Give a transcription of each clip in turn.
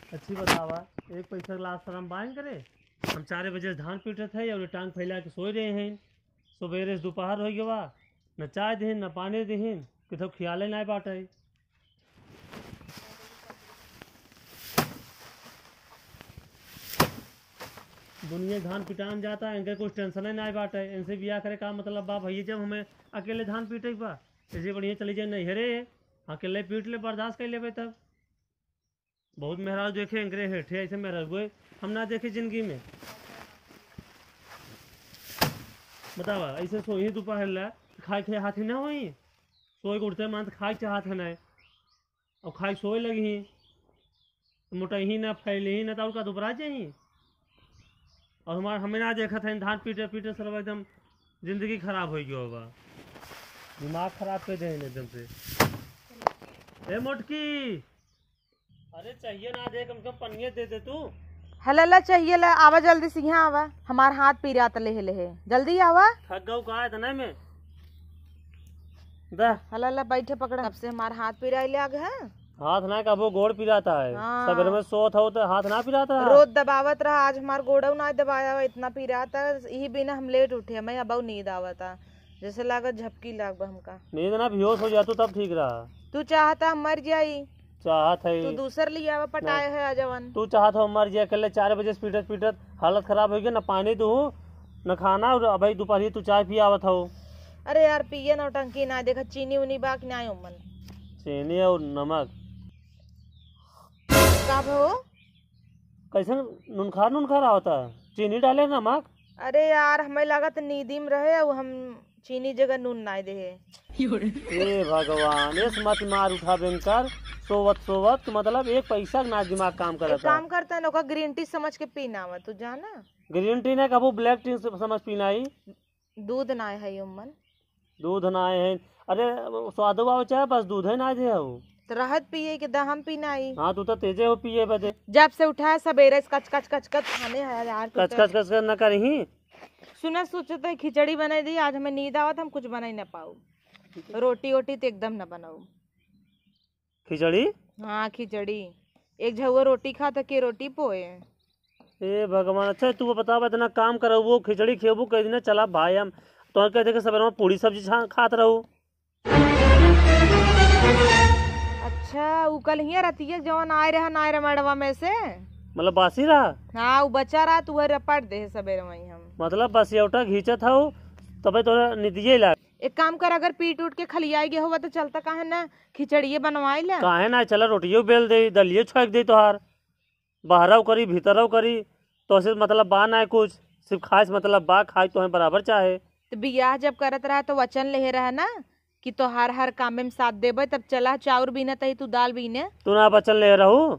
अच्छी बतावा। एक पैसा गिलास पर हम बाइन करे। हम 4 बजे धान पीटत है और टांग फैला के सोए रहे हैं। सवेरे से दोपहर हो गया, न चाय दहन न पानी दहन, कितो खियाले ना बाटे। दुनिया धान पिटान जाता है, इनके कुछ टेंशन ही ना बाटे। इनसे बिया करे का मतलब बा भैया, जब हमें अकेले धान पीटे बा ऐसे बढ़िया चली जाए नैहरे अकेले पीट ले, बर्दाश्त कर ले। तब बहुत मेहराज देखे इंकरे हेठे ऐसे मेहराज हुए हम ना देखे जिंदगी में। बतावा ऐसे सोई दोपहर ला खाए खे हाथी ना होई, सोए उठते मान तो खाए चाहत है ना, और खाए सोए लगी मोटा ही ना फैले ही ना, तो का दुबरा जाही। और हमारे हमें ना देखा था धान पीटे पीटे सब एकदम जिंदगी खराब हो गया होगा, दिमाग खराब कर दे एकदम से। ए मोटकी, अरे चाहिए ना दे, कम पनिया दे दे तू। हला चाहिए ला, आवा जल्दी से यहाँ आवा, हमार हाथ पीरा तले ले जल्दी आवा। थक गऊ का है तना में दा। हला बैठे पकड़, कब से हमार हाथ पीरा लाग है। हाथ ना कबो गोड़ पिराता है। हाँ। सगर में सोत हो तो हाथ ना पिराता है। रोज दबावत रहा, आज हमार गोड़ा ना दबाया, इतना पीराता यही बिना हम लेट उठे, मैं अब नींद आवता, जैसे लागत झपकी लाग हमका। नींद ना बेहोश हो जातू तब ठीक रहा। तू चाहता हम मर जाई, चाहत है तू दूसर लिया पटाए है अजवन। तू चाहत हो मर जाए, कल 4 बजे से पीटत पीटत हालत खराब हो गई, ना पानी दू न खाना, और भाई दोपहर तू चाय पी आवत हो। अरे यार पिए नौटंकी ना, देखा चीनी उनी बाक ना मन। चीनी और नमक का भो कैसे नुनखार होता है, चीनी डाले नमक। अरे यार हमें लागत नींदी में रहे, और हम चीनी जगह नून ना दे। ए भगवान, इस मत मार उठा बेंकर सोवत सोवत, मतलब एक पैसा ना दिमाग काम करता। काम करता है ना, ग्रीन टी समझ के पीना हुआ, तू जाना। ग्रीन टी ना कबू ब्लैक टी समझ पीना ही। दूध ना है उमन, दूध ना है। अरे स्वाद आवे चाहे बस दूध है ना दे हो तो रहत पिए के दहम पीना ही। हाँ तू तो तेजे हो पिए बदे। जब से उठा है सवेरे कच कच कच कच खाने है यार। कच कच कच न करही। सुना सोचे तो खिचड़ी बनाई दी, आज हमें नींद आवत, हम कुछ बनाई ना पाऊ। रोटी वोटी तो एकदम न बनाऊ। खिचड़ी? हाँ खिचड़ी, एक झुआ रोटी खा तो के रोटी पोए। ए भगवान, अच्छा तू बता इतना काम करो, वो खिचड़ी खेबू कह दिन चला भाई हम तो कह दे सवेरे में पूरी सब्जी खात रहू। अच्छा वो कल ही रतिया जवन आए रहा ना मड़वा में से, मतलब बासी रहा। हाँ वो बचा रहा, तू रपट दे सवेरे वही हम, मतलब बसियौटा घींचत हो तबे तोरा निदिये ला। एक काम कर, अगर पीट उठ के खलियाई गया हुआ तो चलता काहे ना खिचड़िए बनवाई ले। काहे ना चला, रोटियो बेल दे, दलियो छक दे तोहार, बाहरव करी भीतरव करी, तो से मतलब बा ना कुछ, सिर्फ खास मतलब बा खाई तो है बराबर चाहे। तो बियाह जब करत रहा तो वचन ले रहा ना कि तो हर काम में साथ देबे, तब चला चाउर बीने तही तू दाल बीने। तू ना बचन ले रहू,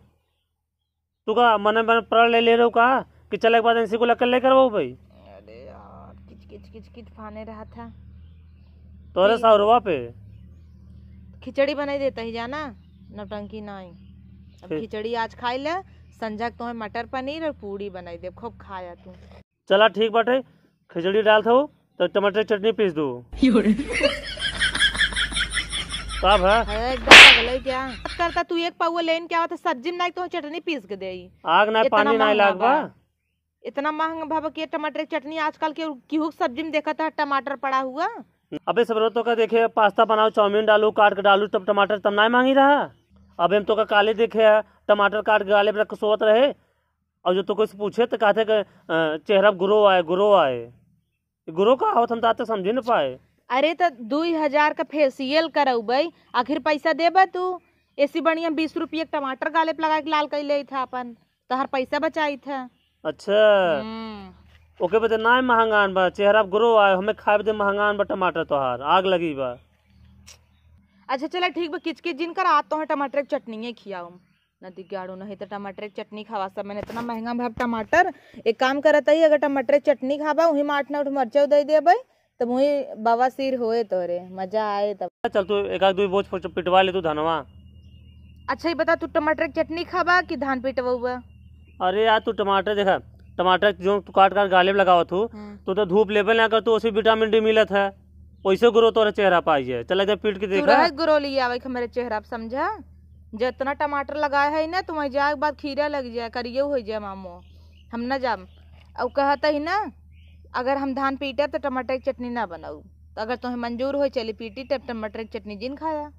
तू का मन प्रण ले रहू का कि चले के बाद इसी को लकल ले करवाऊ भाई। अरे यार किच किच किच किच फाने रहा था तोरे सौरवा पे खिचड़ी बनाई देता ही जाना, नौटंकी नहीं। अब खिचड़ी आज खाई ले, संजक तो मटर पनीर और पूरी बनाई दे, खूब खाया तू। चला ठीक बाटे, खिचड़ी डाल थो तो टमाटर चटनी पीस दू। कब है एकदम पगले क्या करता तू, एक पाव लेन क्या होता सब्जी में तो चटनी पीस के दे। आग ना पानी ना लागबा, इतना महंगा भाव के टमाटर की चटनी आजकल के केहू सब्जी में देखा था टमाटर पड़ा हुआ। अबे सब तो का देखे पास्ता बनाओ, चाउमीन डालू काट के डालू, तब टमाटर तब ना मांगी रहा। अब हम तो का काले देखे है टमाटर काट के गाले पर सोत रहे, और जो तो कोई पूछे तो कहते चेहरा गुरो आए गुरो आए, गुरो का आवत हम तो समझे न पाए। अरे तो 2000 का फेसियल करौबै, आखिर पैसा देबा तू, ऐसी बढ़िया 20 रुपये टमाटर गाले पे लगा के लाल कर ले था अपन, तो हर पैसा बचाई था। अच्छा ओके बता ना महंगान बा, चेहरा ग्रो आए, हमें खाए बदे महंगान बा टमाटर तोहार, आग लगी बा। अच्छा चला ठीक बा, किच किच जिनकर आत तो टमाटर की चटनी खियाऊं न दिगाड़ू, नहीं तो टमाटर की चटनी खावा। सब मैंने इतना महंगा भाव टमाटर, एक काम करता ही अगर टमाटर की चटनी खावा वही में 8-9 मरचा दे देबै, तब वही बवासीर होए तोरे मजा आए तब। चल तू एक आध 2 बोझ पिटवा ले तू धनवा। अच्छा ही बता, तू टमाटर की चटनी खावा कि धान पिटवा? अरे यार तू टमाटर देखा, टमाटर जो तू काट काट गाले में लगाओ तू तो धूप लेवल ना कर, तो उसी विटामिन डी मिलत है, वैसे ग्रो तोरा चेहरा पाई है। चल जब पीट के देखा ग्रो लिया मेरे चेहरा समझा। जितना टमाटर लगाए है ना तुम्हें जाए के बाद खीरा लग जाए करिए हो जाए मामो हम ना जाम। और कहता ही ना अगर हम धान पीटे तो टमाटर की चटनी ना बनाऊ, तो अगर तुम्हें मंजूर हो चली पीटी तब टमाटर की चटनी जिन खाया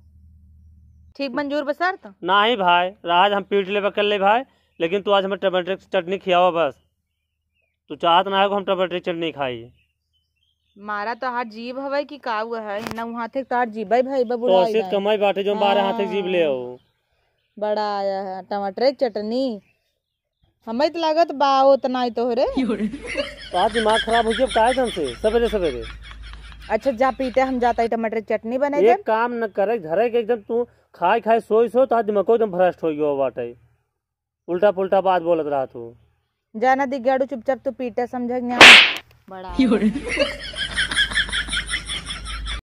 ठीक मंजूर बसर तो ना ही भाई राज हम पीट ले कर ले भाई, लेकिन तू आज हमें टमाटर की चटनी खियावा बस। तू चाहत ना है को हम टमाटर की चटनी खाई। मारा तो हाथ जीभ हवे कि का हुआ है ना वहां थे तार जीभ भाई तो बुढ़ा ऐसे कमाई बाटे जो 12 हाथ जीव ले आओ। बड़ा आया है टमाटर की चटनी हमें तो लागत बा उतना ही तो हो रे। तो आज दिमाग खराब हो गया काहे तुमसे सवेरे सवेरे। अच्छा जा पीते हम जाता है टमाटर की चटनी बने एक काम न करे घरे के एकदम तू खाए खाए सोई सो तो आज दिमाग एकदम भ्रष्ट हो गयो बाटे, उल्टा पुल्टा बात बोलत रहा तू। जाना दिगाड़ू चुपचाप तू पीटे समझ बड़ा